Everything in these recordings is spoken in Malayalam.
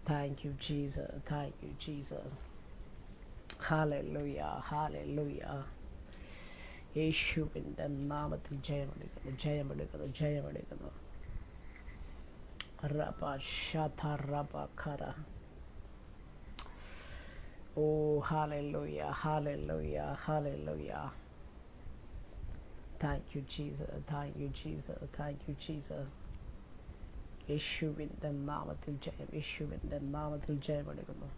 Thank you, Jesus. Thank you, Jesus. Hallelujah. Hallelujah. യേശുവിൻ്റെ നാമത്തിൽ ജയമെടുക്കുന്നു, ജയമെടുക്കുന്നു, ജയമെടുക്കുന്നു. റബ ശത റബ ഖര. Oh, hallelujah, hallelujah, hallelujah. Thank you, Jesus. Thank you, Jesus. Thank you, Jesus. യേശുവിൻ്റെ നാമത്തിൽ ജയം, യേശുവിൻ്റെ നാമത്തിൽ ജയമെടുക്കുന്നു.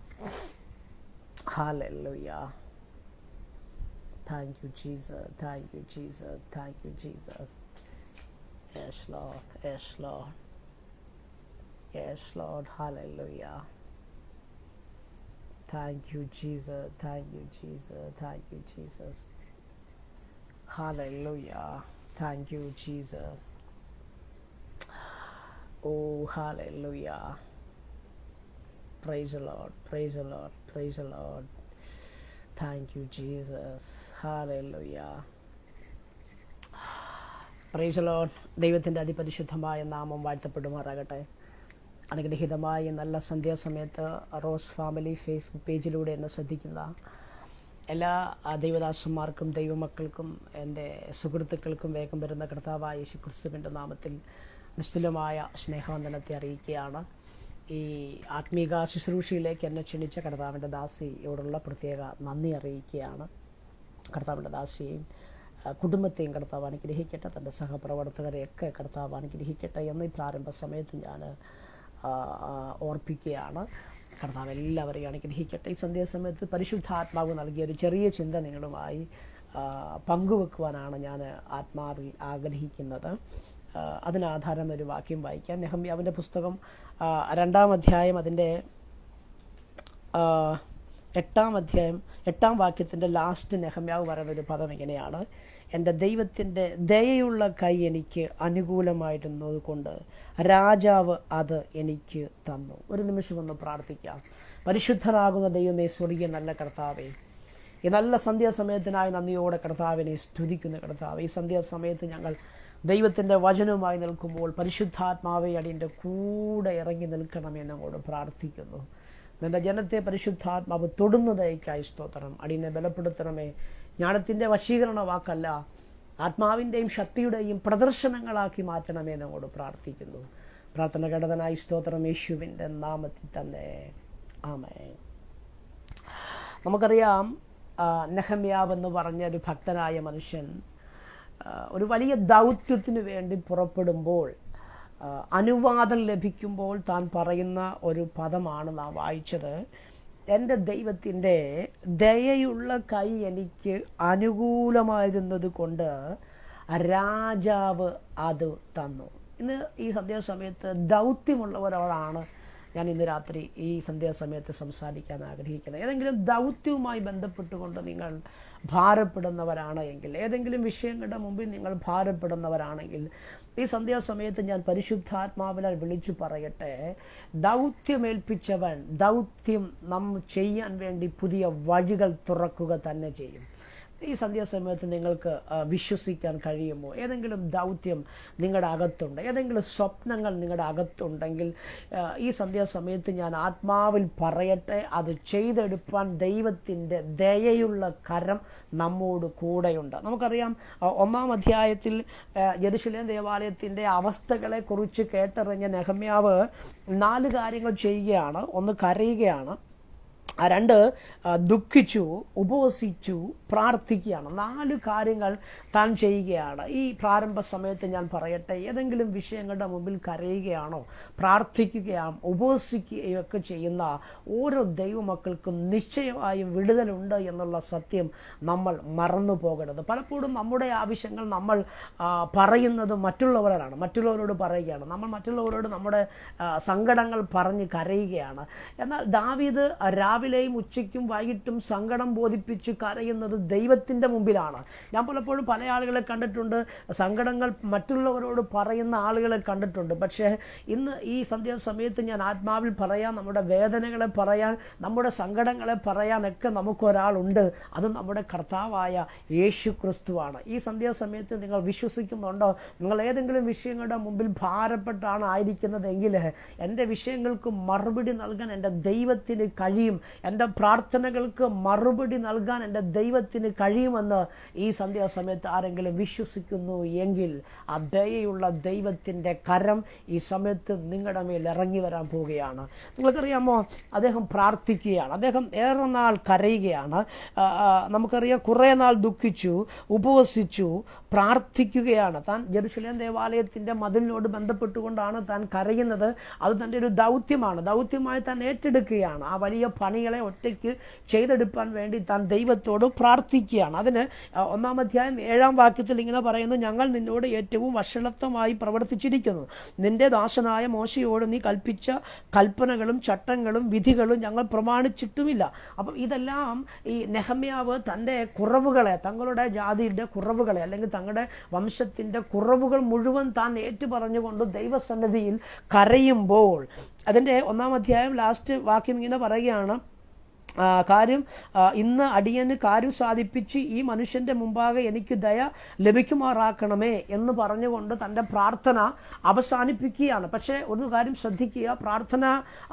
Hallelujah. Thank you, Jesus. Thank you, Jesus. Thank you, Jesus. Yes, Lord. Yes, Lord. Yes, Lord. Hallelujah. Thank you, Jesus. Thank you, Jesus. Thank you, Jesus. Hallelujah. Thank you, Jesus. Oh, hallelujah. Praise the Lord. Praise the Lord. Praise the Lord. Thank you, Jesus. Hallelujah. Praise the Lord. ദൈവത്തിൻ്റെ അതിപരിശുദ്ധമായ നാമം വാഴ്ത്തപ്പെടുമാറാകട്ടെ. അനുഗ്രഹീതമായ നല്ല സന്ധ്യാസമയത്ത് റോസ് ഫാമിലി ഫേസ്ബുക്ക് പേജിലൂടെ എന്നെ ശ്രദ്ധിക്കുന്ന എല്ലാ ദൈവദാസന്മാർക്കും ദൈവമക്കൾക്കും എൻ്റെ സുഹൃത്തുക്കൾക്കും വേഗം വരുന്ന കർത്താവായ യേശു ക്രിസ്തുവിൻ്റെ നാമത്തിൽ നിസ്തുലമായ സ്നേഹവന്ദനത്തെ അറിയിക്കുകയാണ്. ഈ ആത്മീക ശുശ്രൂഷയിലേക്ക് എന്നെ ക്ഷണിച്ച കർത്താവിൻ്റെ ദാസിയോടുള്ള പ്രത്യേക നന്ദി അറിയിക്കുകയാണ്. കർത്താവിൻ്റെ ദാസിയെയും കുടുംബത്തെയും കർത്താവ് അനുഗ്രഹിക്കട്ടെ, തൻ്റെ സഹപ്രവർത്തകരെയൊക്കെ കർത്താവ് അനുഗ്രഹിക്കട്ടെ എന്ന് ഈ പ്രാരംഭ സമയത്ത് ഞാൻ ഓർപ്പിക്കുകയാണ്. കർത്താവ് എല്ലാവരെയും അനുഗ്രഹിക്കട്ടെ. ഈ സന്ധ്യാസമയത്ത് പരിശുദ്ധാത്മാവ് നൽകിയ ഒരു ചെറിയ ചിന്ത നിങ്ങളുമായി പങ്കുവെക്കുവാനാണ് ഞാൻ ആത്മാവിൽ ആഗ്രഹിക്കുന്നത്. അതിനാധാരം ഒരു വാക്യം വായിക്കാം. നെഹമ്യാവിൻ്റെ പുസ്തകം 2-ാം അധ്യായം അതിൻ്റെ 8-ാം അധ്യായം 8-ാം വാക്യത്തിൻ്റെ ലാസ്റ്റ് നെഹമ്യാവ് പറയുന്ന ഒരു പദം ഇങ്ങനെയാണ്: എൻ്റെ ദൈവത്തിൻ്റെ ദയയുള്ള കൈ എനിക്ക് അനുകൂലമായിരുന്നത് കൊണ്ട് രാജാവ് അത് എനിക്ക് തന്നു. ഒരു നിമിഷം ഒന്ന് പ്രാർത്ഥിക്കാം. പരിശുദ്ധനാകുന്ന ദൈവമേ, സ്വർഗീയ നല്ല കർത്താവേ, ഈ നല്ല സന്ധ്യാസമയത്തിനായി നന്ദിയോടെ കർത്താവിനെ സ്തുതിക്കുന്ന കർത്താവ്, ഈ സന്ധ്യാസമയത്ത് ഞങ്ങൾ ദൈവത്തിൻ്റെ വചനവുമായി നിൽക്കുമ്പോൾ പരിശുദ്ധാത്മാവെ അടിയൻ്റെ കൂടെ ഇറങ്ങി നിൽക്കണമെന്ന് ഞങ്ങളോട് പ്രാർത്ഥിക്കുന്നു. നിന്റെ ജനത്തെ പരിശുദ്ധാത്മാവ് തൊടുന്നതേക്കായി സ്തോത്രം. അടിയനെ ബലപ്പെടുത്തണമേ. ജ്ഞാനത്തിൻ്റെ വശീകരണ വാക്കല്ല, ആത്മാവിൻ്റെയും ശക്തിയുടെയും പ്രദർശനങ്ങളാക്കി മാറ്റണമേ എന്നോട് പ്രാർത്ഥിക്കുന്നു. പ്രാർത്ഥന ഘടകനായി സ്തോത്രം, യേശുവിൻ്റെ നാമത്തിൽ തന്നെ ആമേൻ. നമുക്കറിയാം, നെഹമ്യാവ് എന്ന് പറഞ്ഞ ഒരു ഭക്തനായ മനുഷ്യൻ ഒരു വലിയ ദൗത്യത്തിന് വേണ്ടി പുറപ്പെടുമ്പോൾ അനുവാദം ലഭിക്കുമ്പോൾ താൻ പറയുന്ന ഒരു പദമാണ് നാം വായിച്ചത്: എൻ്റെ ദൈവത്തിൻ്റെ ദയയുള്ള കൈ എനിക്ക് അനുകൂലമായിരുന്നത് കൊണ്ട് രാജാവ് അത് തന്നു. ഇന്ന് ഈ സന്ധ്യാസമയത്ത് ദൗത്യമുള്ളവരോടാണ് ഞാൻ ഇന്ന് രാത്രി ഈ സന്ധ്യാസമയത്ത് സംസാരിക്കാൻ ആഗ്രഹിക്കുന്നത്. ഏതെങ്കിലും ദൗത്യവുമായി ബന്ധപ്പെട്ടുകൊണ്ട് നിങ്ങൾ ഭാരപ്പെടുന്നവരാണ് എങ്കിൽ, ഏതെങ്കിലും വിഷയങ്ങളുടെ മുമ്പിൽ നിങ്ങൾ ഭാരപ്പെടുന്നവരാണെങ്കിൽ, ഈ സന്ധ്യാസമയത്ത് ഞാൻ പരിശുദ്ധാത്മാവിനാൽ വിളിച്ചു പറയട്ടെ: ദൗത്യമേൽപ്പിച്ചവൻ ദൗത്യം നാം ചെയ്യാൻ വേണ്ടി പുതിയ വഴികൾ തുറക്കുക തന്നെ ചെയ്യും. ഈ സന്ധ്യാസമയത്ത് നിങ്ങൾക്ക് വിശ്വസിക്കാൻ കഴിയുമോ? ഏതെങ്കിലും ദൗത്യം നിങ്ങളുടെ അകത്തുണ്ട്, ഏതെങ്കിലും സ്വപ്നങ്ങൾ നിങ്ങളുടെ അകത്തുണ്ടെങ്കിൽ ഈ സന്ധ്യാസമയത്ത് ഞാൻ ആത്മാവിൽ പറയട്ടെ, അത് ചെയ്തെടുപ്പാൻ ദൈവത്തിൻ്റെ ദയയുള്ള കരം നമ്മോട് കൂടെയുണ്ട്. നമുക്കറിയാം, 1-ാം അധ്യായത്തിൽ യെരൂശലേം ദേവാലയത്തിൻ്റെ അവസ്ഥകളെ കുറിച്ച് കേട്ടറിഞ്ഞ നെഹമ്യാവ് 4 കാര്യങ്ങൾ ചെയ്യുകയാണ്. 1, കരയുകയാണ്. 2, ദുഃഖിച്ചു, ഉപവസിച്ചു, പ്രാർത്ഥിക്കുകയാണ്. 4 കാര്യങ്ങൾ താൻ ചെയ്യുകയാണ്. ഈ പ്രാരംഭ സമയത്ത് ഞാൻ പറയട്ടെ, ഏതെങ്കിലും വിഷയങ്ങളുടെ മുമ്പിൽ കരയുകയാണോ, പ്രാർത്ഥിക്കുകയാണോ, ഉപവസിക്കുകയോ ഒക്കെ ചെയ്യുന്ന ഓരോ ദൈവമക്കൾക്കും നിശ്ചയമായും വിടുതലുണ്ട് എന്നുള്ള സത്യം നമ്മൾ മറന്നു പോകരുത്. പലപ്പോഴും നമ്മുടെ ആവശ്യങ്ങൾ നമ്മൾ പറയുന്നത് മറ്റുള്ളവരോട് പറയുകയാണ്. നമ്മൾ മറ്റുള്ളവരോട് നമ്മുടെ സങ്കടങ്ങൾ പറഞ്ഞ് കരയുകയാണ്. എന്നാൽ ദാവീദ് രാവിലെ രാവിലെയും ഉച്ചയ്ക്കും വൈകിട്ടും സങ്കടം ബോധിപ്പിച്ച് കരയുന്നത് ദൈവത്തിൻ്റെ മുമ്പിലാണ്. ഞാൻ പലപ്പോഴും പല ആളുകളെ കണ്ടിട്ടുണ്ട്, സങ്കടങ്ങൾ മറ്റുള്ളവരോട് പറയുന്ന ആളുകളെ കണ്ടിട്ടുണ്ട്. പക്ഷേ ഇന്ന് ഈ സന്ധ്യാസമയത്ത് ഞാൻ ആത്മാവിൽ പറയാൻ, നമ്മുടെ വേദനകളെ പറയാൻ, നമ്മുടെ സങ്കടങ്ങളെ പറയാനൊക്കെ നമുക്കൊരാളുണ്ട്. അത് നമ്മുടെ കർത്താവായ യേശു ക്രിസ്തുവാണ്. ഈ സന്ധ്യാസമയത്ത് നിങ്ങൾ വിശ്വസിക്കുന്നുണ്ടോ? നിങ്ങൾ ഏതെങ്കിലും വിഷയങ്ങളുടെ മുമ്പിൽ ഭാരപ്പെട്ടാണ് ആയിരിക്കുന്നതെങ്കിൽ എൻ്റെ വിഷയങ്ങൾക്ക് മറുപടി നൽകാൻ എൻ്റെ ദൈവത്തിന് കഴിയും. എൻ്റെ പ്രാർത്ഥനകൾക്ക് മറുപടി നൽകാൻ എൻ്റെ ദൈവത്തിന് കഴിയുമെന്ന് ഈ സന്ധ്യാസമയത്ത് ആരെങ്കിലും വിശ്വസിക്കുന്നു എങ്കിൽ ആ ദയയുള്ള ദൈവത്തിൻ്റെ കരം ഈ സമയത്ത് നിങ്ങളുടെ മേൽ ഇറങ്ങി വരാൻ പോവുകയാണ്. നിങ്ങൾക്കറിയാമോ, അദ്ദേഹം പ്രാർത്ഥിക്കുകയാണ്, അദ്ദേഹം ഏറെ നാൾ കരയുകയാണ്. നമുക്കറിയാം, കുറേ നാൾ ദുഃഖിച്ചു, ഉപവസിച്ചു, പ്രാർത്ഥിക്കുകയാണ്. താൻ ജെറുസലേം ദേവാലയത്തിൻ്റെ മതിലിനോട് ബന്ധപ്പെട്ടുകൊണ്ടാണ് താൻ കരയുന്നത്. അത് തൻ്റെ ഒരു ദൗത്യമാണ്, ദൗത്യമായി താൻ ഏറ്റെടുക്കുകയാണ്. ആ വലിയ പണികളെ ഒറ്റയ്ക്ക് ചെയ്തെടുക്കാൻ വേണ്ടി താൻ ദൈവത്തോട് പ്രാർത്ഥിക്കുകയാണ്. അതിന് 1-ാം അധ്യായം 7-ാം വാക്യത്തിൽ ഇങ്ങനെ പറയുന്നു: ഞങ്ങൾ നിന്നോട് ഏറ്റവും വഷളത്വമായി പ്രവർത്തിച്ചിരിക്കുന്നു. നിന്റെ ദാസനായ മോശയോട് നീ കൽപ്പിച്ച കൽപ്പനകളും ചട്ടങ്ങളും വിധികളും ഞങ്ങൾ പ്രമാണിച്ചിട്ടുമില്ല. അപ്പം ഇതെല്ലാം ഈ നെഹമ്യാവ് തൻ്റെ കുറവുകളെ, തങ്ങളുടെ ജാതിയുടെ കുറവുകളെ അല്ലെങ്കിൽ തങ്ങളുടെ വംശത്തിൻ്റെ കുറവുകൾ മുഴുവൻ താൻ ഏറ്റുപറഞ്ഞുകൊണ്ട് ദൈവസന്നിധിയിൽ കരയുമ്പോൾ, അതിൻ്റെ 1-ാം അധ്യായം ലാസ്റ്റ് വാക്യം ഇങ്ങനെ പറയുകയാണ്: കാര്യം ഇന്ന് അടിയന് കാര്യം സാധിപ്പിച്ച് ഈ മനുഷ്യൻ്റെ മുമ്പാകെ എനിക്ക് ദയ ലഭിക്കുമാറാക്കണമേ എന്ന് പറഞ്ഞുകൊണ്ട് തൻ്റെ പ്രാർത്ഥന അവസാനിപ്പിക്കുകയാണ്. പക്ഷേ ഒരു കാര്യം ശ്രദ്ധിക്കുക, പ്രാർത്ഥന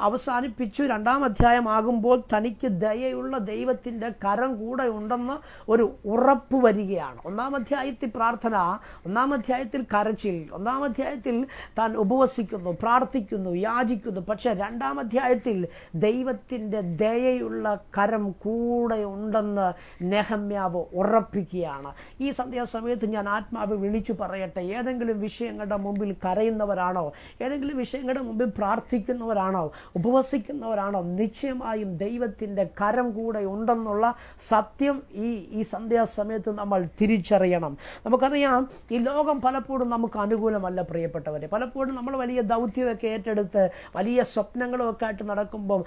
അവസാനിപ്പിച്ചു 2-ാം അധ്യായം ആകുമ്പോൾ തനിക്ക് ദയയുള്ള ദൈവത്തിൻ്റെ കരം കൂടെ ഉണ്ടെന്ന് ഒരു ഉറപ്പ് വരികയാണ്. 1-ാം അധ്യായത്തിൽ പ്രാർത്ഥന, 1-ാം അധ്യായത്തിൽ കരച്ചിൽ, 1-ാം അധ്യായത്തിൽ താൻ ഉപവസിക്കുന്നു, പ്രാർത്ഥിക്കുന്നു, യാചിക്കുന്നു. പക്ഷേ 2-ാം അധ്യായത്തിൽ ദൈവത്തിൻ്റെ ദയയുള്ള കരം കൂടെ ഉണ്ടെന്ന് നെഹമ്യാവ് ഉറപ്പിക്കുകയാണ്. ഈ സന്ധ്യാസമയത്ത് ഞാൻ ആത്മാവ് വിളിച്ചു പറയട്ടെ, ഏതെങ്കിലും വിഷയങ്ങളുടെ മുമ്പിൽ കരയുന്നവരാണോ, ഏതെങ്കിലും വിഷയങ്ങളുടെ മുമ്പിൽ പ്രാർത്ഥിക്കുന്നവരാണോ, ഉപവസിക്കുന്നവരാണോ, നിശ്ചയമായും ദൈവത്തിൻ്റെ കരം കൂടെ ഉണ്ടെന്നുള്ള സത്യം ഈ സന്ധ്യാസമയത്ത് നമ്മൾ തിരിച്ചറിയണം. നമുക്കറിയാം, ഈ ലോകം പലപ്പോഴും നമുക്ക് അനുകൂലമല്ല പ്രിയപ്പെട്ടവരെ. പലപ്പോഴും നമ്മൾ വലിയ ദൗത്യമൊക്കെ ഏറ്റെടുത്ത് വലിയ സ്വപ്നങ്ങളുമൊക്കെ ആയിട്ട് നടക്കുമ്പം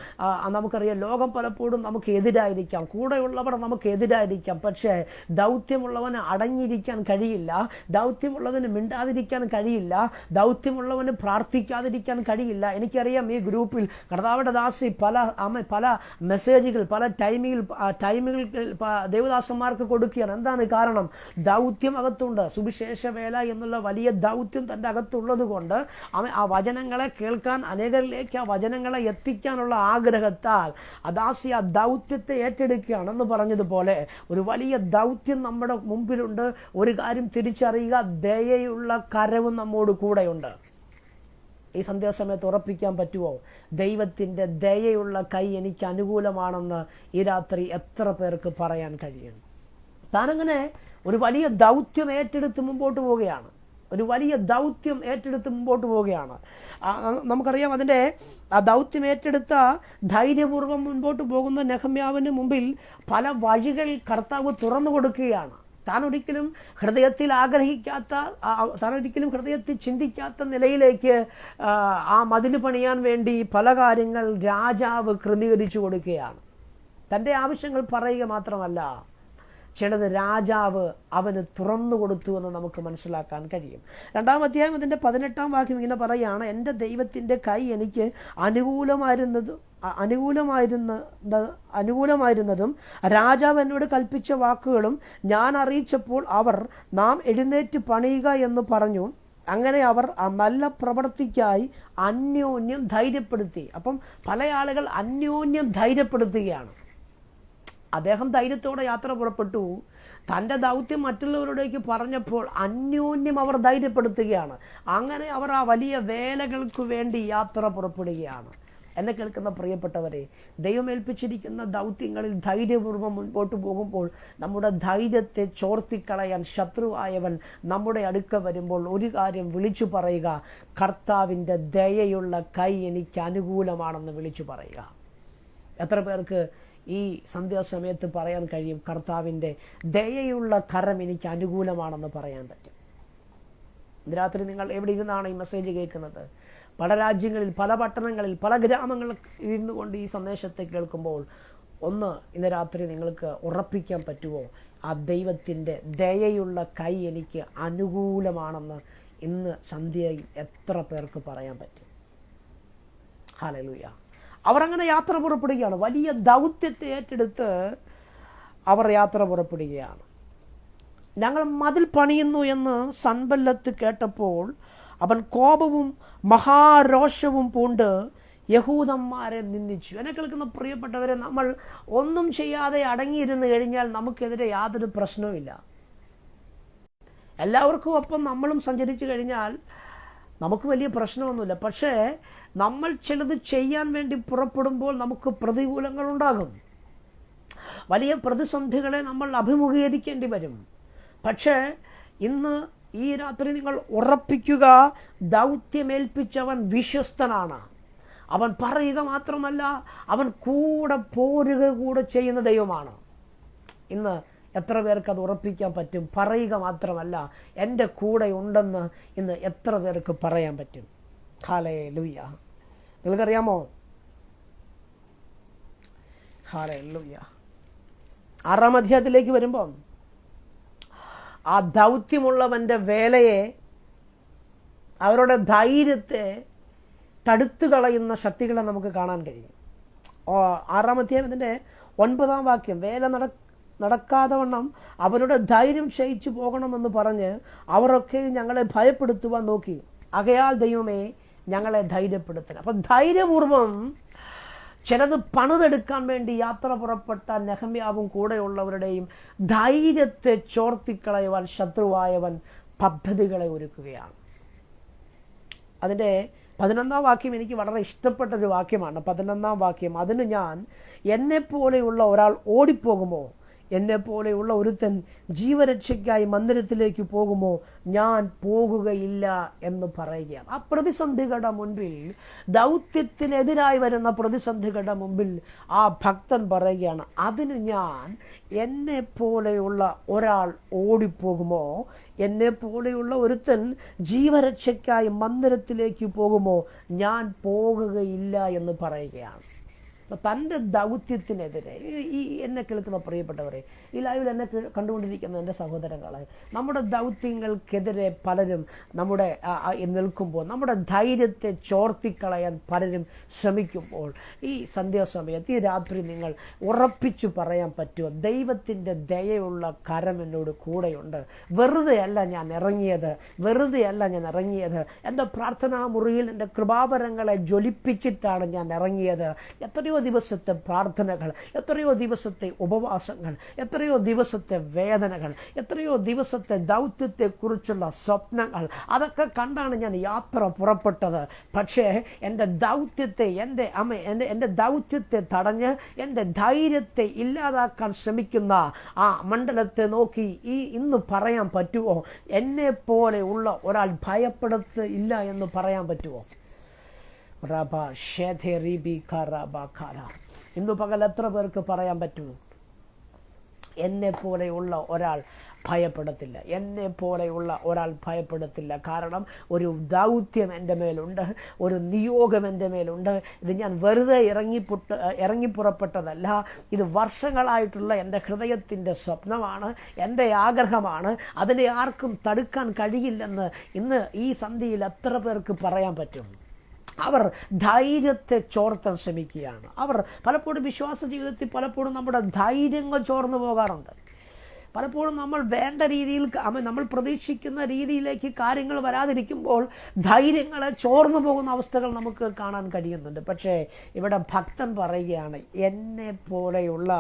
നമുക്കറിയാം, ലോകം പലപ്പോഴും നമുക്ക് എതിരായിരിക്കാം, കൂടെയുള്ളവർ നമുക്ക് എതിരായിരിക്കാം. പക്ഷേ ദൗത്യമുള്ളവന് അടങ്ങിയിരിക്കാൻ കഴിയില്ല, ദൗത്യമുള്ളവന് മിണ്ടാതിരിക്കാൻ കഴിയില്ല, ദൗത്യമുള്ളവന് പ്രാർത്ഥിക്കാതിരിക്കാൻ കഴിയില്ല. എനിക്കറിയാം, ഈ ഗ്രൂപ്പിൽ കർത്താവിന്റെ ദാസി പല മെസ്സേജുകൾ പല ടൈമുകൾ ദേവദാസന്മാർക്ക് കൊടുക്കുകയാണ്. എന്താണ് കാരണം? ദൗത്യം അകത്തുണ്ട്. സുവിശേഷ വേല എന്നുള്ള വലിയ ദൗത്യം തൻ്റെ അകത്തുള്ളത് കൊണ്ട് ആ വചനങ്ങളെ കേൾക്കാൻ, അനേകരിലേക്ക് ആ വചനങ്ങളെ എത്തിക്കാനുള്ള ആഗ്രഹത്താൽ ദാസി ആ ദൗത്യത്തെ ഏറ്റെടുക്കുകയാണെന്ന് പറഞ്ഞതുപോലെ ഒരു വലിയ ദൗത്യം നമ്മുടെ മുമ്പിലുണ്ട്. ഒരു കാര്യം തിരിച്ചറിയുക, ദയയുള്ള കരവും നമ്മോട് കൂടെയുണ്ട്. ഈ സന്ധ്യാസമയത്ത് ഉറപ്പിക്കാൻ പറ്റുമോ? ദൈവത്തിൻ്റെ ദയയുള്ള കൈ എനിക്ക് അനുകൂലമാണെന്ന് ഈ രാത്രി എത്ര പേർക്ക് പറയാൻ കഴിയും? താനങ്ങനെ ഒരു വലിയ ദൗത്യം ഏറ്റെടുത്ത് മുമ്പോട്ട് പോവുകയാണ്, ഒരു വലിയ ദൗത്യം ഏറ്റെടുത്ത് മുമ്പോട്ട് പോവുകയാണ്. നമുക്കറിയാം, അതിൻ്റെ ആ ദൗത്യം ഏറ്റെടുത്ത ധൈര്യപൂർവ്വം മുൻപോട്ട് പോകുന്ന നെഹമ്യാവിന് മുമ്പിൽ പല വഴികൾ കർത്താവ് തുറന്നു കൊടുക്കുകയാണ്. താൻ ഒരിക്കലും ഹൃദയത്തിൽ ആഗ്രഹിക്കാത്ത, താൻ ഒരിക്കലും ഹൃദയത്തിൽ ചിന്തിക്കാത്ത നിലയിലേക്ക് ആ മതിൽ പണിയാൻ വേണ്ടി പല കാര്യങ്ങൾ രാജാവ് ക്രമീകരിച്ചു കൊടുക്കുകയാണ്. തൻ്റെ ആവശ്യങ്ങൾ പറയുക മാത്രമല്ല, ചിലത് രാജാവ് അവന് തുറന്നു കൊടുത്തു എന്ന് നമുക്ക് മനസ്സിലാക്കാൻ കഴിയും. 2-ാം അധ്യായം അതിൻ്റെ 18-ാം വാക്യം ഇങ്ങനെ പറയുകയാണ്: എൻ്റെ ദൈവത്തിൻ്റെ കൈ എനിക്ക് അനുകൂലമായിരുന്നതും രാജാവ് എന്നോട് കൽപ്പിച്ച വാക്കുകളും ഞാൻ അറിയിച്ചപ്പോൾ അവർ നാം എഴുന്നേറ്റ് പണിയുക എന്ന് പറഞ്ഞു. അങ്ങനെ അവർ ആ നല്ല പ്രവൃത്തിക്കായി അന്യോന്യം ധൈര്യപ്പെടുത്തി. അപ്പം പല ആളുകൾ അന്യോന്യം ധൈര്യപ്പെടുത്തുകയാണ്. അദ്ദേഹം ധൈര്യത്തോടെ യാത്ര പുറപ്പെട്ടു. തൻ്റെ ദൗത്യം മറ്റുള്ളവരുടേക്ക് പറഞ്ഞപ്പോൾ അന്യോന്യം അവർ ധൈര്യപ്പെടുത്തുകയാണ്. അങ്ങനെ അവർ ആ വലിയ വേലകൾക്ക് വേണ്ടി യാത്ര പുറപ്പെടുകയാണ്. എന്നെ കേൾക്കുന്ന പ്രിയപ്പെട്ടവരെ, ദൈവം ഏൽപ്പിച്ചിരിക്കുന്ന ദൗത്യങ്ങളിൽ ധൈര്യപൂർവ്വം മുൻപോട്ട് പോകുമ്പോൾ നമ്മുടെ ധൈര്യത്തെ ചോർത്തിക്കളയാൻ ശത്രുവായവൻ നമ്മുടെ അടുക്ക വരുമ്പോൾ ഒരു കാര്യം വിളിച്ചു പറയുക: കർത്താവിൻ്റെ ദയയുള്ള കൈ എനിക്ക് അനുകൂലമാണെന്ന് വിളിച്ചു പറയുക. എത്ര പേർക്ക് ഈ സന്ധ്യാസമയത്ത് പറയാൻ കഴിയും, കർത്താവിൻ്റെ ദയയുള്ള കരം എനിക്ക് അനുകൂലമാണെന്ന് പറയാൻ പറ്റും? ഇന്ന് രാത്രി നിങ്ങൾ എവിടെ ഇരുന്നാണ് ഈ മെസ്സേജ് കേൾക്കുന്നത്? പല രാജ്യങ്ങളിൽ, പല പട്ടണങ്ങളിൽ, പല ഗ്രാമങ്ങളിൽ ഇരുന്നു കൊണ്ട് ഈ സന്ദേശത്തെ കേൾക്കുമ്പോൾ ഒന്ന് ഇന്ന് രാത്രി നിങ്ങൾക്ക് ഉറപ്പിക്കാൻ പറ്റുമോ? ആ ദൈവത്തിൻ്റെ ദയയുള്ള കൈ എനിക്ക് അനുകൂലമാണെന്ന് ഇന്ന് സന്ധ്യയിൽ എത്ര പേർക്ക് പറയാൻ പറ്റും? ഹല്ലേലൂയ. അവർ അങ്ങനെ യാത്ര പുറപ്പെടുകയാണ്. വലിയ ദൗത്യത്തെ ഏറ്റെടുത്ത് അവർ യാത്ര പുറപ്പെടുകയാണ്. ഞങ്ങൾ മതിൽ പണിയുന്നു എന്ന് സൻബല്ലത്ത് കേട്ടപ്പോൾ അവൻ കോപവും മഹാരോഷവും പൂണ്ട് യഹൂദന്മാരെ നിന്ദിച്ചു. എന്നെ കേൾക്കുന്ന പ്രിയപ്പെട്ടവരെ, നമ്മൾ ഒന്നും ചെയ്യാതെ അടങ്ങിയിരുന്നു കഴിഞ്ഞാൽ നമുക്കെതിരെ യാതൊരു പ്രശ്നവുമില്ല. എല്ലാവർക്കും ഒപ്പം നമ്മളും സഞ്ചരിച്ചു കഴിഞ്ഞാൽ നമുക്ക് വലിയ പ്രശ്നമൊന്നുമില്ല. പക്ഷേ നമ്മൾ ചിലത് ചെയ്യാൻ വേണ്ടി പുറപ്പെടുമ്പോൾ നമുക്ക് പ്രതികൂലങ്ങൾ ഉണ്ടാകും. വലിയ പ്രതിസന്ധികളെ നമ്മൾ അഭിമുഖീകരിക്കേണ്ടി വരും. പക്ഷേ ഇന്ന് ഈ രാത്രി നിങ്ങൾ ഉറപ്പിക്കുക, ദൗത്യമേൽപ്പിച്ചവൻ വിശ്വസ്തനാണ്. അവൻ പറയുക മാത്രമല്ല, അവൻ കൂടെ പോരുക കൂടെ ചെയ്യുന്ന ദൈവമാണ്. ഇന്ന് എത്ര പേർക്ക് അത് ഉറപ്പിക്കാൻ പറ്റും? പറയുക മാത്രമല്ല, എൻ്റെ കൂടെ ഉണ്ടെന്ന് ഇന്ന് എത്ര പേർക്ക് പറയാൻ പറ്റും? ഹല്ലേലൂയ. നിങ്ങൾക്കറിയാമോ? ഹല്ലേലൂയ. 6-ാം അധ്യായത്തിലേക്ക് വരുമ്പോൾ ആ ദൗത്യമുള്ളവൻ്റെ വേലയെ, അവരുടെ ധൈര്യത്തെ തടുത്തു കളയുന്ന ശക്തികളെ നമുക്ക് കാണാൻ കഴിയും. 6-ാം അധ്യായത്തിൻ്റെ 9-ാം വാക്യം, വേല നടക്കാതെ വണ്ണം അവരുടെ ധൈര്യം ക്ഷയിച്ചു പോകണമെന്ന് പറഞ്ഞ് അവരൊക്കെ ഞങ്ങളെ ഭയപ്പെടുത്തുവാൻ നോക്കി. ആകയാൽ ദൈവമേ ഞങ്ങളെ ധൈര്യപ്പെടുത്തണം. അപ്പം ധൈര്യപൂർവം ചിലത് പണിതെടുക്കാൻ വേണ്ടി യാത്ര പുറപ്പെട്ട നെഹമ്യാവും കൂടെയുള്ളവരുടെയും ധൈര്യത്തെ ചോർത്തിക്കളയുവാൻ ശത്രുവായവൻ പദ്ധതികളെ ഒരുക്കുകയാണ്. അതിൻ്റെ 11-ാം വാക്യം എനിക്ക് വളരെ ഇഷ്ടപ്പെട്ടൊരു വാക്യമാണ്. 11-ാം വാക്യം, അതിന് ഞാൻ എന്നെപ്പോലെയുള്ള ഒരാൾ ഓടിപ്പോകുമോ? എന്നെപ്പോലെയുള്ള ഒരുത്തൻ ജീവരക്ഷയ്ക്കായി മന്ദിരത്തിലേക്ക് പോകുമോ? ഞാൻ പോകുകയില്ല എന്ന് പറയുകയാണ്. ആ പ്രതിസന്ധികളുടെ മുൻപിൽ, ദൗത്യത്തിനെതിരായി വരുന്ന പ്രതിസന്ധികളുടെ മുമ്പിൽ ആ ഭക്തൻ പറയുകയാണ്, അതിന് ഞാൻ എന്നെപ്പോലെയുള്ള ഒരാൾ ഓടിപ്പോകുമോ? എന്നെപ്പോലെയുള്ള ഒരുത്തൻ ജീവരക്ഷയ്ക്കായി മന്ദിരത്തിലേക്ക് പോകുമോ? ഞാൻ പോകുകയില്ല എന്ന് പറയുകയാണ്. അപ്പം തൻ്റെ ദൗത്യത്തിനെതിരെ എന്നെ കേൾക്കുന്ന പ്രിയപ്പെട്ടവരെ, ഈ ലൈവിൽ എന്നെ കണ്ടുകൊണ്ടിരിക്കുന്ന എൻ്റെ സഹോദരങ്ങളെ, നമ്മുടെ ദൗത്യങ്ങൾക്കെതിരെ പലരും നമ്മുടെ നിൽക്കുമ്പോൾ, നമ്മുടെ ധൈര്യത്തെ ചോർത്തിക്കളയാൻ പലരും ശ്രമിക്കുമ്പോൾ, ഈ സന്ധ്യാസമയത്ത് ഈ രാത്രി നിങ്ങൾ ഉറപ്പിച്ചു പറയാൻ പറ്റുമോ? ദൈവത്തിൻ്റെ ദയയുള്ള കരം എന്നോട് കൂടെയുണ്ട്. വെറുതെയല്ല ഞാൻ ഇറങ്ങിയത്, എൻ്റെ പ്രാർത്ഥനാ മുറിയിൽ എൻ്റെ കൃപാവരങ്ങളെ ജ്വലിപ്പിച്ചിട്ടാണ് ഞാൻ ഇറങ്ങിയത്. എത്രയോ ദിവസത്തെ പ്രാർത്ഥനകൾ, എത്രയോ ദിവസത്തെ ഉപവാസങ്ങൾ, എത്രയോ ദിവസത്തെ വേദനകൾ, എത്രയോ ദിവസത്തെ ദൗത്യത്തെക്കുറിച്ചുള്ള സ്വപ്നങ്ങൾ, അതൊക്കെ കണ്ടാണ് ഞാൻ യാത്ര പുറപ്പെട്ടത്. പക്ഷേ എൻ്റെ ദൗത്യത്തെ തടഞ്ഞ് എൻ്റെ ധൈര്യത്തെ ഇല്ലാതാക്കാൻ ശ്രമിക്കുന്ന ആ മണ്ഡലത്തെ നോക്കി ഇന്ന് പറയാൻ പറ്റുമോ? എന്നെ പോലെ ഉള്ള ഒരാൾ ഭയപ്പെടുത്തില്ല എന്ന് പറയാൻ പറ്റുമോ? ഇന്ന് പകൽ എത്ര പേർക്ക് പറയാൻ പറ്റും? എന്നെ പോലെയുള്ള ഒരാൾ ഭയപ്പെടത്തില്ല, എന്നെ പോലെയുള്ള ഒരാൾ ഭയപ്പെടത്തില്ല. കാരണം ഒരു ദൗത്യം എൻ്റെ മേലുണ്ട്, ഒരു നിയോഗം എൻ്റെ മേലുണ്ട്. ഇത് ഞാൻ വെറുതെ ഇറങ്ങിപ്പുറപ്പെട്ടതല്ല. ഇത് വർഷങ്ങളായിട്ടുള്ള എൻ്റെ ഹൃദയത്തിൻ്റെ സ്വപ്നമാണ്, എൻ്റെ ആഗ്രഹമാണ്. അതിനെ ആർക്കും തടുക്കാൻ കഴിയില്ലെന്ന് ഇന്ന് ഈ സന്ധ്യയിൽ എത്ര പേർക്ക് പറയാൻ പറ്റും? അവർ ധൈര്യത്തെ ചോർത്താൻ ശ്രമിക്കുകയാണ്. അവർ പലപ്പോഴും വിശ്വാസ ജീവിതത്തിൽ നമ്മുടെ ധൈര്യങ്ങൾ ചോർന്നു പോകാറുണ്ട്. പലപ്പോഴും നമ്മൾ വേണ്ട രീതിയിൽ, നമ്മൾ പ്രതീക്ഷിക്കുന്ന രീതിയിലേക്ക് കാര്യങ്ങൾ വരാതിരിക്കുമ്പോൾ ധൈര്യങ്ങളെ ചോർന്നു പോകുന്ന അവസ്ഥകൾ നമുക്ക് കാണാൻ കഴിയുന്നുണ്ട്. പക്ഷേ ഇവിടെ ഭക്തൻ പറയുകയാണ്, എന്നെ പോലെയുള്ള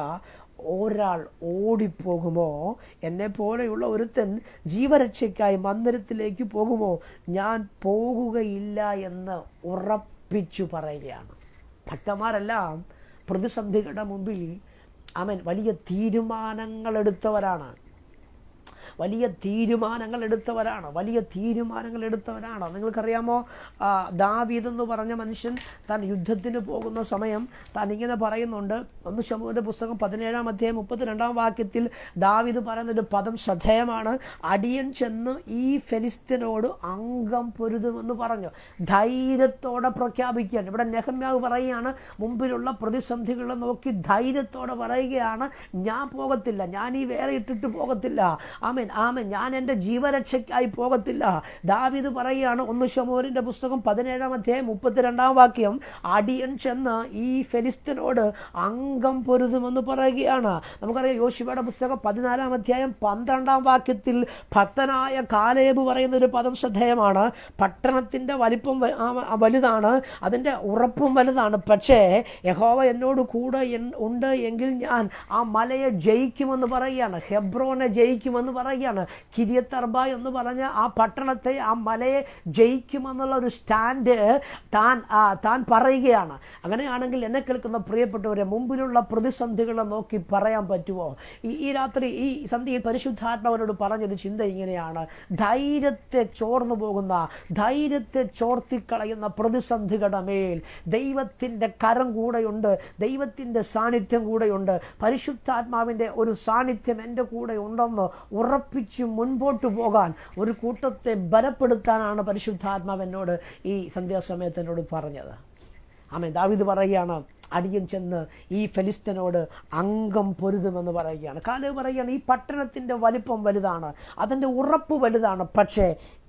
ഒരാൾ ഓടിപ്പോകുമോ? എന്നെ പോലെയുള്ള ഒരുത്തൻ ജീവരക്ഷയ്ക്കായി മന്ദിരത്തിലേക്ക് പോകുമോ? ഞാൻ പോകുകയില്ല എന്ന് ഉറപ്പിച്ചു പറയുകയാണ്. ഭക്തന്മാരെല്ലാം പ്രതിസന്ധികളുടെ മുമ്പിൽ വലിയ തീരുമാനങ്ങൾ എടുത്തവരാണ്. വലിയ തീരുമാനങ്ങൾ എടുത്തവരാണ്. നിങ്ങൾക്കറിയാമോ, ദാവീദ് എന്ന് പറഞ്ഞ മനുഷ്യൻ താൻ യുദ്ധത്തിന് പോകുന്ന സമയം താൻ ഇങ്ങനെ പറയുന്നുണ്ട്. 1 ശമൂവേലിന്റെ പുസ്തകം 17-ാം അധ്യായം 32-ാം വാക്യത്തിൽ ദാവീദ് പറയുന്നൊരു പദം ശ്രദ്ധേയമാണ്. അടിയൻ ചെന്ന് ഈ ഫെലിസ്ത്യനോട് അംഗം പൊരുതുമെന്ന് പറഞ്ഞു. ധൈര്യത്തോടെ പ്രഖ്യാപിക്കുകയാണ്. ഇവിടെ നെഹമ്യാവ് പറയുകയാണ്, മുമ്പിലുള്ള പ്രതിസന്ധികളെ നോക്കി ധൈര്യത്തോടെ പറയുകയാണ്, ഞാൻ പോകത്തില്ല, ഞാൻ ഈ വേറെ ഇട്ടിട്ട് പോകത്തില്ല. ആമേൻ, ഞാൻ എൻ്റെ ജീവരക്ഷയ്ക്കായി പോകത്തില്ല. ദാവീദ് പറയുകയാണ്, 1 ശമൂവേലിന്റെ പുസ്തകം 17-ാം അധ്യായം 32-ാം വാക്യം, അടിയൻ ചെന്ന് ഈ ഫെലിസ്ത്യനോട് അംഗം പൊരുതുമെന്ന് പറയുകയാണ്. നമുക്കറിയാം, യോശുവയുടെ പുസ്തകം 14-ാം അധ്യായം 12-ാം വാക്യത്തിൽ ഭക്തനായ കാലേബ് പറയുന്ന ഒരു പദം ശ്രദ്ധേയമാണ്. പട്ടണത്തിന്റെ വലിപ്പം വലുതാണ്, അതിന്റെ ഉറപ്പും വലുതാണ്, പക്ഷേ യഹോവ എന്നോട് കൂടെ ഉണ്ട് എങ്കിൽ ഞാൻ ആ മലയെ ജയിക്കുമെന്ന് പറയുകയാണ്. ഹെബ്രോനെ ജയിക്കുമെന്ന് പറയുകയാണ്. കിര്യത്ത് അർബ എന്ന് പറഞ്ഞ ആ പട്ടണത്തെ, ആ മലയെ ജയിക്കുമെന്നുള്ള ഒരു സ്റ്റാൻഡ് താൻ പറയുകയാണ്. അങ്ങനെയാണെങ്കിൽ എന്നെ കേൾക്കുന്ന പ്രിയപ്പെട്ടവരെ, മുമ്പിലുള്ള പ്രതിസന്ധികളെ നോക്കി പറയാൻ പറ്റുമോ? ഈ രാത്രി ഈ സന്ധ്യയിൽ പരിശുദ്ധാത്മാവിനോട് പറഞ്ഞൊരു ചിന്ത ഇങ്ങനെയാണ്: ധൈര്യത്തെ ചോർന്നു പോകുന്ന, ധൈര്യത്തെ ചോർത്തിക്കളയുന്ന പ്രതിസന്ധികളുടെ മേൽ ദൈവത്തിൻ്റെ കരം കൂടെയുണ്ട്, ദൈവത്തിൻ്റെ സാന്നിധ്യം കൂടെയുണ്ട്. പരിശുദ്ധാത്മാവിൻ്റെ ഒരു സാന്നിധ്യം എൻ്റെ കൂടെ ഉണ്ടെന്ന് ഉറപ്പിച്ച് മുൻപോട്ട് പോകാൻ, ഒരു കൂട്ടത്തെ ബലപ്പെടുത്താനാണ് പരിശുദ്ധാത്മാവ് എന്നോട് ഈ സന്ധ്യാസമയത്ത് എന്നോട് പറഞ്ഞത്. ആമേൻ. ദാവീദ് പറയുകയാണ്, അടിയൻ ചെന്ന് ഈ ഫെലിസ്ത്യനോട് അംഗം പൊരുതുമെന്ന് പറയുകയാണ്. കാലേബ് പറയുകയാണ്, ഈ പട്ടണത്തിൻ്റെ വലിപ്പം വലുതാണ്, അതിൻ്റെ ഉറപ്പ് വലുതാണ്, പക്ഷേ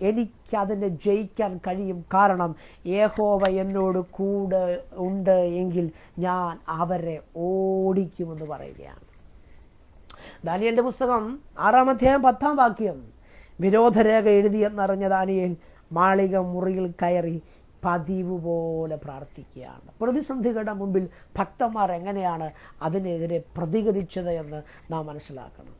എനിക്കതിനെ ജയിക്കാൻ കഴിയും. കാരണം യഹോവ എന്നോട് കൂടെ ഉണ്ട് എങ്കിൽ ഞാൻ അവരെ ഓടിക്കുമെന്ന് പറയുകയാണ്. ദാനിയേലിന്റെ പുസ്തകം 6-ാം അധ്യായം 10-ാം വാക്യം, വിരോധരേഖ എഴുതിയെന്നറിഞ്ഞ ദാനിയേൽ മാളിക മുറിയിൽ കയറി പതിവ് പോലെ പ്രാർത്ഥിക്കുകയാണ്. പ്രതിസന്ധികളുടെ മുമ്പിൽ ഭക്തന്മാർ എങ്ങനെയാണ് അതിനെതിരെ പ്രതികരിച്ചത് എന്ന് നാം മനസ്സിലാക്കണം.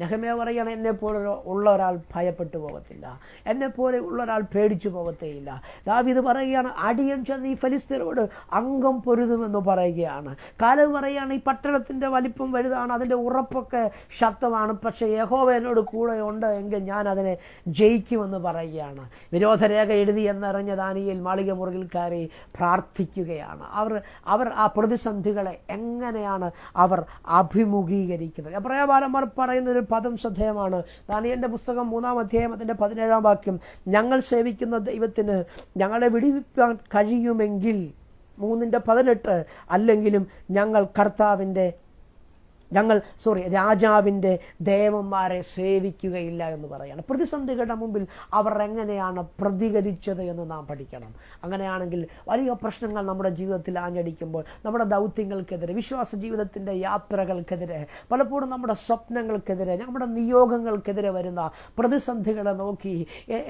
നെഹമ്യാവ് പറയുകയാണ്, എന്നെപ്പോലെ ഉള്ള ഒരാൾ ഭയപ്പെട്ടു പോകത്തില്ല, എന്നെപ്പോലെ ഉള്ള ഒരാൾ പേടിച്ചു പോകത്തേയില്ല. ദാവീദ് പറയുകയാണ്, അടിയൻ ചെന്ന് ഈ ഫെലിസ്ത്യരോട് അംഗം പൊരുതുമെന്ന് പറയുകയാണ്. കാലേബ് പറയുകയാണ്, ഈ പട്ടണത്തിൻ്റെ വലിപ്പം വലുതാണ്, അതിൻ്റെ ഉറപ്പൊക്കെ ശക്തമാണ്, പക്ഷേ യഹോവ എന്നോട് കൂടെ ഉണ്ട് എങ്കിൽ ഞാൻ അതിനെ ജയിക്കുമെന്ന് പറയുകയാണ്. വിരോധരേഖ എഴുതി എന്നറിഞ്ഞ ദാനിയേൽ മാളിക മുറിയിൽ കയറി പ്രാർത്ഥിക്കുകയാണ്. അവർ ആ പ്രതിസന്ധികളെ എങ്ങനെയാണ് അവർ അഭിമുഖീകരിക്കുന്നത്? എബ്രായബാലന്മാർ പറയുന്നൊരു പദം ശ്രദ്ധേയമാണ്. ദാനിയേലിന്റെ പുസ്തകം 3-ാം അധ്യായം അതിന്റെ 17-ാം വാക്യം, ഞങ്ങൾ സേവിക്കുന്ന ദൈവത്തിന് ഞങ്ങളെ വിടുവിക്കാൻ കഴിയുമെങ്കിൽ, 3:18, അല്ലെങ്കിലും ഞങ്ങൾ രാജാവിൻ്റെ ദേവന്മാരെ സേവിക്കുകയില്ല എന്ന് പറയാണ്. പ്രതിസന്ധികളുടെ മുമ്പിൽ അവർ എങ്ങനെയാണ് പ്രതികരിച്ചത് എന്ന് നാം പഠിക്കണം. അങ്ങനെയാണെങ്കിൽ വലിയ പ്രശ്നങ്ങൾ നമ്മുടെ ജീവിതത്തിൽ ആഞ്ഞടിക്കുമ്പോൾ, നമ്മുടെ ദൗത്യങ്ങൾക്കെതിരെ, വിശ്വാസ ജീവിതത്തിൻ്റെ യാത്രകൾക്കെതിരെ, പലപ്പോഴും നമ്മുടെ സ്വപ്നങ്ങൾക്കെതിരെ, നമ്മുടെ നിയോഗങ്ങൾക്കെതിരെ വരുന്ന പ്രതിസന്ധികളെ നോക്കി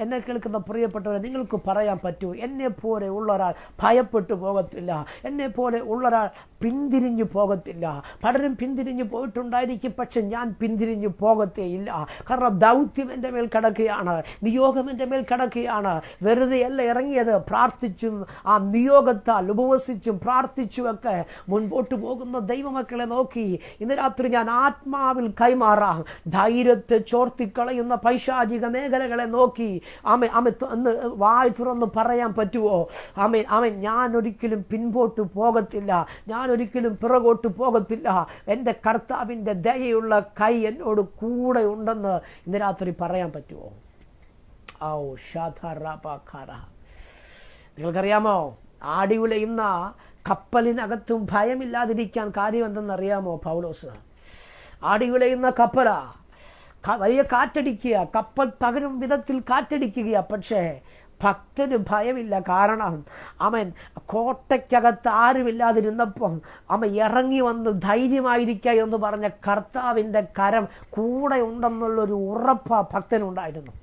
എന്നെ കേൾക്കുന്ന പ്രിയപ്പെട്ടവരെ, നിങ്ങൾക്ക് പറയാൻ പറ്റൂ, എന്നെപ്പോലെ ഉള്ളൊരാൾ ഭയപ്പെട്ടു പോകത്തില്ല, എന്നെപ്പോലെ ഉള്ളൊരാൾ പിന്തിരിഞ്ഞു പോകത്തില്ല. പലരും പിന്തിരിഞ്ഞു പോയിട്ടുണ്ടായിരിക്കും, പക്ഷെ ഞാൻ പിന്തിരിഞ്ഞു പോകത്തേയില്ല. കാരണം ദൗത്യം എൻ്റെ മേൽ കിടക്കുകയാണ്, നിയോഗം എൻ്റെ മേൽ കിടക്കുകയാണ്. വെറുതെയല്ല ഇറങ്ങിയത്, പ്രാർത്ഥിച്ചും ആ നിയോഗത്താൽ ഉപവസിച്ചും പ്രാർത്ഥിച്ചുമൊക്കെ മുൻപോട്ട് പോകുന്ന ദൈവമക്കളെ നോക്കി ഇന്ന് രാത്രി ഞാൻ ആത്മാവിൽ കൈമാറാം. ധൈര്യത്തെ ചോർത്തിക്കളയുന്ന പൈശാചിക മേഖലകളെ നോക്കി ഒന്ന് വായ് തുറന്ന് പറയാൻ പറ്റുമോ? ഞാൻ ഒരിക്കലും പിൻപോട്ട് പോകത്തില്ല, ഞാൻ ഒരിക്കലും പിറകോട്ട് പോകത്തില്ല. എൻ്റെ കർത്താവിൻ്റെ ദയയുള്ള കൈ എന്നോട് കൂടെ ഉണ്ടെന്ന് ഇന്ന് രാത്രി പറയാൻ പറ്റുമോ? നിങ്ങൾക്കറിയാമോ, ആടി ഉലയുന്ന കപ്പലിനകത്തും ഭയമില്ലാതിരിക്കാൻ കാര്യം എന്തെന്നറിയാമോ? പൗലോസ്, ആടി ഉലയുന്ന കപ്പലാ, വലിയ കാറ്റടിക്കുക, കപ്പൽ തകരും വിധത്തിൽ കാറ്റടിക്കുക, പക്ഷേ ഭക്തന് ഭയമില്ല. കാരണം അവൻ കോട്ടയ്ക്കകത്ത് ആരുമില്ലാതിരുന്നപ്പം ഇറങ്ങി വന്ന് ധൈര്യമായിരിക്കുക എന്ന് പറഞ്ഞ കർത്താവിൻ്റെ കരം കൂടെ ഉണ്ടെന്നുള്ളൊരു ഉറപ്പ് ഭക്തനുണ്ടായിരുന്നു.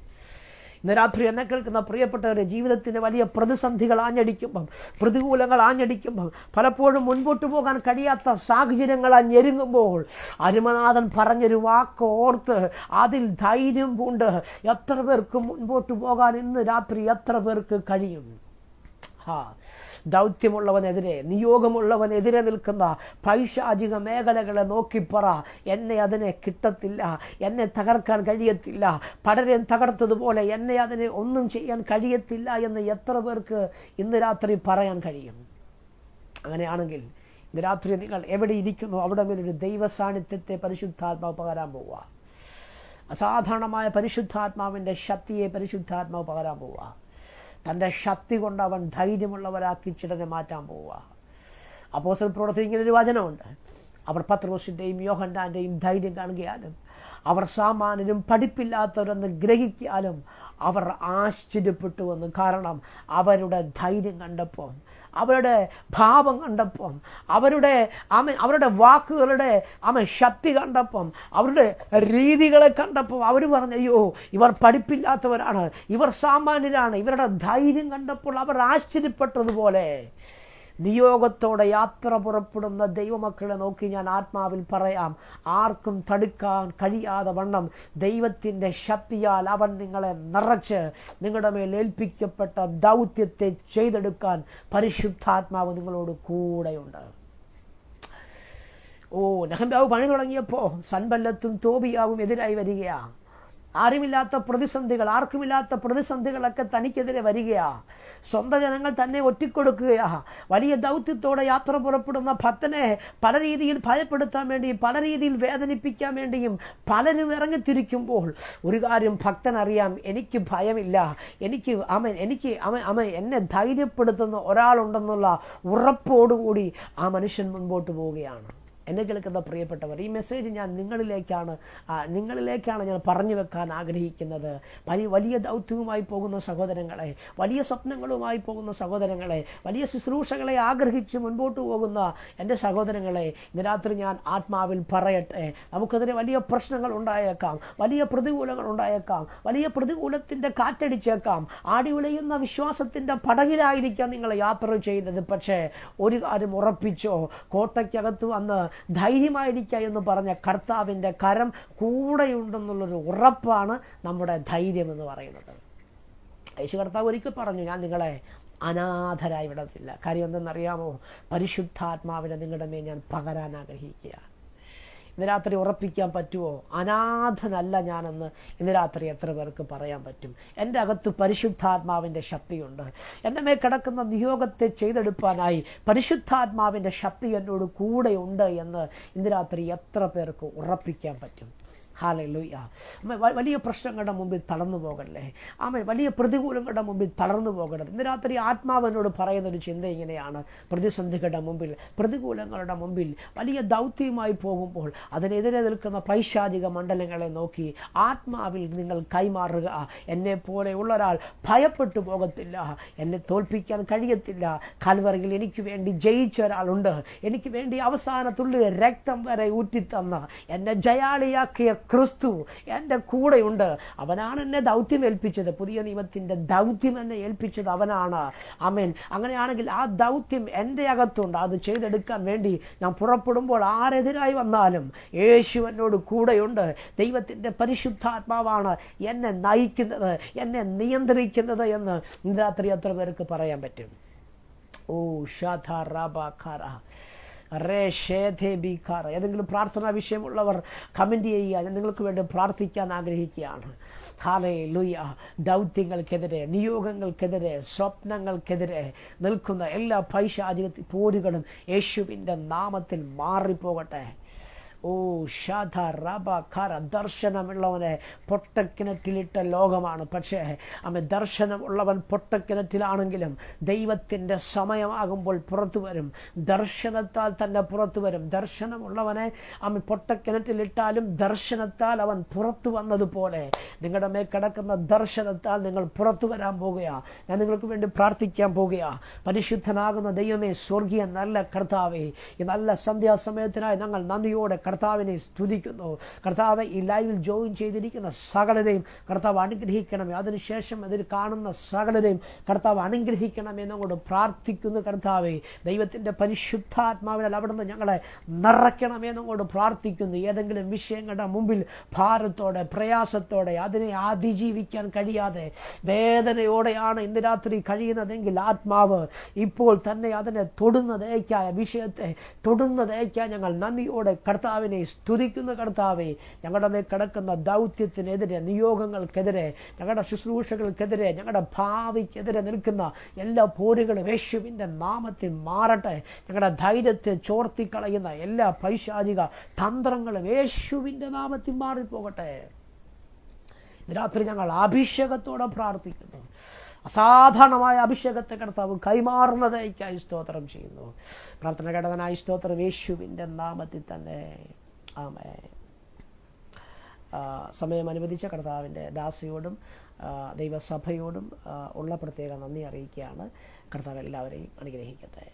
ഇന്ന് രാത്രി എന്നെ കേൾക്കുന്ന പ്രിയപ്പെട്ടവരെ, ജീവിതത്തിന് വലിയ പ്രതിസന്ധികൾ ആഞ്ഞടിക്കുമ്പം, പ്രതികൂലങ്ങൾ ആഞ്ഞടിക്കുമ്പം, പലപ്പോഴും മുൻപോട്ട് പോകാൻ കഴിയാത്ത സാഹചര്യങ്ങൾ ഞെരുങ്ങുമ്പോൾ, അരുമനാഥൻ പറഞ്ഞൊരു വാക്ക് ഓർത്ത് അതിൽ ധൈര്യം പൂണ്ട് എത്ര പേർക്ക് മുൻപോട്ട് പോകാൻ ഇന്ന് രാത്രി എത്ര പേർക്ക് കഴിയും? ദൗത്യമുള്ളവനെതിരെ, നിയോഗമുള്ളവനെതിരെ നിൽക്കുന്ന പൈശാചിക മേഖലകളെ നോക്കിപ്പറ, എന്നെ അതിനെ കിട്ടത്തില്ല, എന്നെ തകർക്കാൻ കഴിയത്തില്ല, പലരെയും തകർത്തതുപോലെ എന്നെ അതിനെ ഒന്നും ചെയ്യാൻ കഴിയത്തില്ല എന്ന് എത്ര പേർക്ക് ഇന്ന് രാത്രി പറയാൻ കഴിയും? അങ്ങനെയാണെങ്കിൽ ഇന്ന് രാത്രി നിങ്ങൾ എവിടെ ഇരിക്കുന്നു അവിടെ മേലൊരു ദൈവ സാന്നിധ്യത്തെ പരിശുദ്ധാത്മാവ് പകരാൻ പോവുക. അസാധാരണമായ പരിശുദ്ധാത്മാവിൻ്റെ ശക്തിയെ പരിശുദ്ധാത്മാവ് പകരാൻ പോവുക. തൻ്റെ ശക്തി കൊണ്ട് അവൻ ധൈര്യമുള്ളവരാക്കി ചിലരെ മാറ്റാൻ പോവുക. അപ്പോസ്തല പ്രവൃത്തിയിൽ ഇങ്ങനൊരു വചനമുണ്ട്. അവർ പത്രോസിൻ്റെയും യോഹന്നാൻ്റെയും ധൈര്യം കാണുകയാലും അവർ സാമാന്യരും പഠിപ്പില്ലാത്തവരെന്ന് ഗ്രഹിക്കാനും അവർ ആശ്ചര്യപ്പെട്ടുവെന്ന്. കാരണം അവരുടെ ധൈര്യം കണ്ടപ്പോൾ, അവരുടെ ഭാവം കണ്ടപ്പം, അവരുടെ വാക്കുകളുടെ ശക്തി കണ്ടപ്പം, അവരുടെ രീതികളെ കണ്ടപ്പോൾ അവർ പറഞ്ഞു, അയ്യോ ഇവർ പഠിപ്പില്ലാത്തവരാണ്, ഇവർ സാമാന്യരാണ്. ഇവരുടെ ധൈര്യം കണ്ടപ്പോൾ അവർ ആശ്ചര്യപ്പെട്ടതുപോലെ നിയോഗത്തോടെ യാത്ര പുറപ്പെടുന്ന ദൈവമക്കളെ നോക്കി ഞാൻ ആത്മാവിൽ പറയാം, ആർക്കും തടുക്കാൻ കഴിയാതെ വണ്ണം ദൈവത്തിൻ്റെ ശക്തിയാൽ അവൻ നിങ്ങളെ നിറച്ച് നിങ്ങളുടെ മേൽ ഏൽപ്പിക്കപ്പെട്ട ദൗത്യത്തെ ചെയ്തെടുക്കാൻ പരിശുദ്ധാത്മാവ് നിങ്ങളോട് കൂടെയുണ്ട്. നെഹമ്യാവ് പണി തുടങ്ങിയപ്പോൾ സൻബല്ലത്തും തോബിയാവും എതിരായി വരികയാണ്. ആരുമില്ലാത്ത പ്രതിസന്ധികൾ, ആർക്കുമില്ലാത്ത പ്രതിസന്ധികളൊക്കെ തനിക്കെതിരെ വരികയാ. സ്വന്തം ജനങ്ങൾ തന്നെ ഒറ്റിക്കൊടുക്കുകയാ. വലിയ ദൗത്യത്തോടെ യാത്ര പുറപ്പെടുന്ന ഭക്തനെ പല രീതിയിൽ ഭയപ്പെടുത്താൻ വേണ്ടിയും പല രീതിയിൽ വേദനിപ്പിക്കാൻ വേണ്ടിയും പലരും ഇറങ്ങിത്തിരിക്കുമ്പോൾ ഒരു കാര്യം ഭക്തൻ അറിയാം, എനിക്ക് ഭയമില്ല, എന്നെ ധൈര്യപ്പെടുത്തുന്ന ഒരാളുണ്ടെന്നുള്ള ഉറപ്പോടുകൂടി ആ മനുഷ്യൻ മുൻപോട്ട് പോവുകയാണ്. എന്നെ കേൾക്കുന്ന പ്രിയപ്പെട്ടവർ, ഈ മെസ്സേജ് ഞാൻ നിങ്ങളിലേക്കാണ് ഞാൻ പറഞ്ഞു വെക്കാൻ ആഗ്രഹിക്കുന്നത്. വലിയ ദൗത്യവുമായി പോകുന്ന സഹോദരങ്ങളെ, വലിയ സ്വപ്നങ്ങളുമായി പോകുന്ന സഹോദരങ്ങളെ, വലിയ ശുശ്രൂഷകളെ ആഗ്രഹിച്ച് മുൻപോട്ട് പോകുന്ന എൻ്റെ സഹോദരങ്ങളെ, ഇന്ന് രാത്രി ഞാൻ ആത്മാവിൽ പറയട്ടെ, നമുക്കതിന് വലിയ പ്രശ്നങ്ങൾ ഉണ്ടായേക്കാം, വലിയ പ്രതികൂലങ്ങൾ ഉണ്ടായേക്കാം, വലിയ പ്രതികൂലത്തിൻ്റെ കാറ്റടിച്ചേക്കാം. ആടി ഉലയുന്ന വിശ്വാസത്തിൻ്റെ പടകിലായിരിക്കാം നിങ്ങൾ യാത്ര ചെയ്യുന്നത്. പക്ഷേ ഒരു കാര്യം ഉറപ്പിച്ചോ, കോട്ടയ്ക്കകത്ത് വന്ന് ധൈര്യമായിരിക്കുക എന്ന് പറഞ്ഞ കർത്താവിൻ്റെ കരം കൂടെയുണ്ടെന്നുള്ളൊരു ഉറപ്പാണ് നമ്മുടെ ധൈര്യം എന്ന് പറയുന്നത്. യേശു കർത്താവ് ഒരിക്കൽ പറഞ്ഞു, ഞാൻ നിങ്ങളെ അനാഥരായി വിടത്തില്ല. കാര്യം എന്തെന്നറിയാമോ? പരിശുദ്ധാത്മാവിനെ നിങ്ങളുടെ മേൽ ഞാൻ പകരാൻ ആഗ്രഹിക്കുക. ഇന്ന് രാത്രി ഉറപ്പിക്കാൻ പറ്റുമോ? അനാഥനല്ല ഞാനെന്ന് ഇന്ന് രാത്രി എത്ര പേർക്ക് പറയാൻ പറ്റും? എൻ്റെ അകത്ത് പരിശുദ്ധാത്മാവിൻ്റെ ശക്തിയുണ്ട്. എൻ്റെ മേൽ കിടക്കുന്ന നിയോഗത്തെ ചെയ്തെടുക്കാനായി പരിശുദ്ധാത്മാവിൻ്റെ ശക്തി എന്നോട് കൂടെയുണ്ട് എന്ന് ഇന്ന് രാത്രി എത്ര പേർക്ക് ഉറപ്പിക്കാൻ പറ്റും? ഹല്ലേലൂയ. വലിയ പ്രശ്നങ്ങളുടെ മുമ്പിൽ തളർന്നു പോകല്ലേ. വലിയ പ്രതികൂലങ്ങളുടെ മുമ്പിൽ തളർന്നു പോകരുത്. ഇന്ന് രാത്രി ആത്മാവിനോട് പറയുന്നൊരു ചിന്ത ഇങ്ങനെയാണ്: പ്രതിസന്ധികളുടെ മുമ്പിൽ, പ്രതികൂലങ്ങളുടെ മുമ്പിൽ വലിയ ദൗത്യവുമായി പോകുമ്പോൾ അതിനെതിരെ നിൽക്കുന്ന പൈശാചിക മണ്ഡലങ്ങളെ നോക്കി ആത്മാവിൽ നിങ്ങൾ കൈമാറുക. എന്നെ പോലെയുള്ള ഒരാൾ ഭയപ്പെട്ടു പോകത്തില്ല, എന്നെ തോൽപ്പിക്കാൻ കഴിയത്തില്ല. കൽവറിയിൽ എനിക്ക് വേണ്ടി ജയിച്ച ഒരാളുണ്ട്, എനിക്ക് വേണ്ടി അവസാന തുള്ളി രക്തം വരെ ഊറ്റിത്തന്ന എന്നെ ജയാളിയാക്കിയ ക്രിസ്തു എൻ്റെ കൂടെയുണ്ട്. അവനാണ് എന്നെ ദൗത്യം ഏൽപ്പിച്ചത്. പുതിയ നിയമത്തിൻ്റെ ദൗത്യം എന്നെ ഏൽപ്പിച്ചത് അവനാണ്. ആമേൻ. അങ്ങനെയാണെങ്കിൽ ആ ദൗത്യം എൻ്റെ അകത്തുണ്ട്. അത് ചെയ്തെടുക്കാൻ വേണ്ടി ഞാൻ പുറപ്പെടുമ്പോൾ ആരെതിരായി വന്നാലും യേശു എന്നോട് കൂടെയുണ്ട്. ദൈവത്തിൻ്റെ പരിശുദ്ധാത്മാവാണ് എന്നെ നയിക്കുന്നത്, എന്നെ നിയന്ത്രിക്കുന്നത് എന്ന് ഇന്ന് രാത്രി എത്ര പേർക്ക് പറയാൻ പറ്റും? ഏതെങ്കിലും പ്രാർത്ഥനാ വിഷയമുള്ളവർ കമൻറ്റ് ചെയ്യുക. ഞാൻ നിങ്ങൾക്ക് വേണ്ടി പ്രാർത്ഥിക്കാൻ ആഗ്രഹിക്കുകയാണ്. ഹല്ലേലൂയ. ദൗത്യങ്ങൾക്കെതിരെ, നിയോഗങ്ങൾക്കെതിരെ, സ്വപ്നങ്ങൾക്കെതിരെ നിൽക്കുന്ന എല്ലാ പൈശാചിക പോരുകളും യേശുവിൻ്റെ നാമത്തിൽ മാറിപ്പോകട്ടെ. ദർശനമുള്ളവനെ പൊട്ടക്കിണറ്റിലിട്ട ലോകമാണ്. പക്ഷേ ദർശനമുള്ളവൻ പൊട്ടക്കിണറ്റിലാണെങ്കിലും ദൈവത്തിൻ്റെ സമയമാകുമ്പോൾ പുറത്തു വരും. ദർശനത്താൽ തന്നെ പുറത്തു വരും. ദർശനമുള്ളവനെ പൊട്ടക്കിണറ്റിലിട്ടാലും ദർശനത്താൽ അവൻ പുറത്തു വന്നതുപോലെ നിങ്ങളുടെ മേൽ കിടക്കുന്ന ദർശനത്താൽ നിങ്ങൾ പുറത്തു വരാൻ പോകുകയാണ്. ഞാൻ നിങ്ങൾക്ക് വേണ്ടി പ്രാർത്ഥിക്കാൻ പോകുകയാണ്. പരിശുദ്ധനാകുന്ന ദൈവമേ, സ്വർഗീയ നല്ല കർത്താവേ, ഈ നല്ല സന്ധ്യാസമയത്തിനായി ഞങ്ങൾ നന്ദിയോടെ കർത്താവിനെ സ്തുതിക്കുന്നു. കർത്താവ് ഈ ലൈവിൽ ജോയിൻ ചെയ്തിരിക്കുന്ന സകലരെയും കർത്താവ് അനുഗ്രഹിക്കണമേ. അതിനുശേഷം അതിൽ കാണുന്ന സകലരെയും കർത്താവ് അനുഗ്രഹിക്കണമെന്നുകൊണ്ട് പ്രാർത്ഥിക്കുന്നു. കർത്താവെ, ദൈവത്തിൻ്റെ പരിശുദ്ധാത്മാവിനാൽ അവിടുന്ന് ഞങ്ങളെ നിറയ്ക്കണമെന്നുകൊണ്ട് പ്രാർത്ഥിക്കുന്നു. ഏതെങ്കിലും വിഷയങ്ങളുടെ മുമ്പിൽ ഭാരത്തോടെ പ്രയാസത്തോടെ അതിനെ അതിജീവിക്കാൻ കഴിയാതെ വേദനയോടെയാണ് ഇന്ന് രാത്രി കഴിയുന്നതെങ്കിൽ ആത്മാവ് ഇപ്പോൾ തന്നെ അതിനെ തൊടുന്നതേക്കായ വിഷയത്തെ തൊടുന്നതേക്കായി ഞങ്ങൾ നന്ദിയോടെ കർത്താവിനെ സ്തുതിക്കുന്ന. കർത്താവെ, ഞങ്ങളുടെ മേൽ കിടക്കുന്ന ദൗത്യത്തിനെതിരെ, നിയോഗങ്ങൾക്കെതിരെ, ഞങ്ങളുടെ ശുശ്രൂഷകൾക്കെതിരെ, ഞങ്ങളുടെ ഭാവിക്കെതിരെ നിൽക്കുന്ന എല്ലാ പോരുകളും യേശുവിൻ്റെ നാമത്തിൽ മാറട്ടെ. ഞങ്ങളുടെ ധൈര്യത്തെ ചോർത്തിക്കളയുന്ന എല്ലാ പൈശാചിക തന്ത്രങ്ങളും യേശുവിൻ്റെ നാമത്തിൽ മാറിപ്പോകട്ടെ. രാത്രി ഞങ്ങൾ അഭിഷേകത്തോടെ പ്രാർത്ഥിക്കുന്നു. അസാധാരണമായ അഭിഷേകത്തെ കർത്താവ് കൈമാറുന്നതേക്കായി സ്തോത്രം ചെയ്യുന്നു. പ്രാർത്ഥന കേട്ടതിനായി സ്തോത്രം യേശുവിൻ്റെ നാമത്തിൽ തന്നെ. ആമേൻ. സമയം അനുവദിച്ച കർത്താവിൻ്റെ ദാസിയോടും ദൈവസഭയോടും ഉള്ള പ്രത്യേക നന്ദി അറിയിക്കുകയാണ്. കർത്താവ് എല്ലാവരെയും അനുഗ്രഹിക്കട്ടെ.